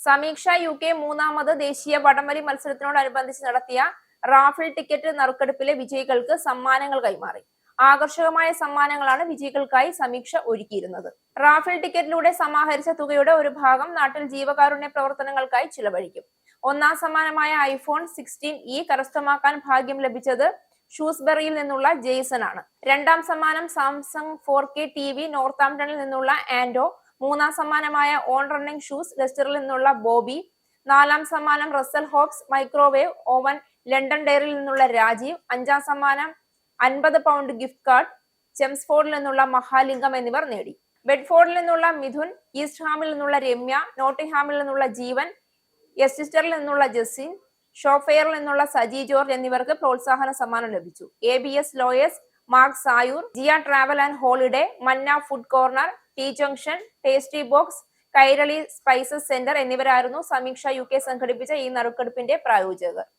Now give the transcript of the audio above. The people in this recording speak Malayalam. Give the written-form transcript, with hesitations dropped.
സമീക്ഷ UK മൂന്നാമത് ദേശീയ വടംവലി മത്സരത്തിനോടനുബന്ധിച്ച് നടത്തിയ റാഫിൾ ടിക്കറ്റ് നറുക്കെടുപ്പിലെ വിജയികൾക്ക് സമ്മാനങ്ങൾ കൈമാറി. ആകർഷകമായ സമ്മാനങ്ങളാണ് വിജയികൾക്കായി സമീക്ഷ ഒരുക്കിയിരുന്നത്. റാഫിൾ ടിക്കറ്റിലൂടെ സമാഹരിച്ച തുകയുടെ ഒരു ഭാഗം നാട്ടിൽ ജീവകാരുണ്യ പ്രവർത്തനങ്ങൾക്കായി ചിലവഴിക്കും. ഒന്നാം സമ്മാനമായ iPhone 16e കരസ്ഥമാക്കാൻ ഭാഗ്യം ലഭിച്ചത് ഷൂസ്ബെറിയിൽ നിന്നുള്ള ജെയ്സൺ ആണ്. രണ്ടാം സമ്മാനം സാംസങ് 4K TV നോർത്താംപ്ടണിൽ നിന്നുള്ള ആൻഡോ. മൂന്നാം സമ്മാനമായ ഓൺ റണ്ണിംഗ് ഷൂസ് ലെസ്റ്ററിൽ നിന്നുള്ള ബോബി. നാലാം സമ്മാനം Russell Hobbs microwave oven London ഡയറിയിൽ നിന്നുള്ള രാജീവ്. അഞ്ചാം സമ്മാനം 50 പൗണ്ട് ഗിഫ്റ്റ് കാർഡ് ചെംസ്ഫോർഡിൽ നിന്നുള്ള മഹാലിംഗം എന്നിവർ നേടി. ബെഡ്ഫോർഡിൽ നിന്നുള്ള മിഥുൻ, ഈസ്റ്റ് ഹാമിൽ നിന്നുള്ള രമ്യ, നോട്ടിംഗ്ഹാമിൽ നിന്നുള്ള ജീവൻ, എസ്റ്റിസ്റ്ററിൽ നിന്നുള്ള ജസിൻ, ഷോഫെയറിൽ നിന്നുള്ള സജി ജോർജ് എന്നിവർക്ക് പ്രോത്സാഹന സമ്മാനം ലഭിച്ചു. ABS ലോയേഴ്സ്, മാർക്ക് സായൂർ, Jiya travel and holiday, Manna food corner, T junction, tasty box, Kairali spices centre എന്നിവരായിരുന്നു സമീക്ഷ UK സംഘടിപ്പിച്ച ഈ നറുക്കെടുപ്പിന്റെ പ്രായോജകർ.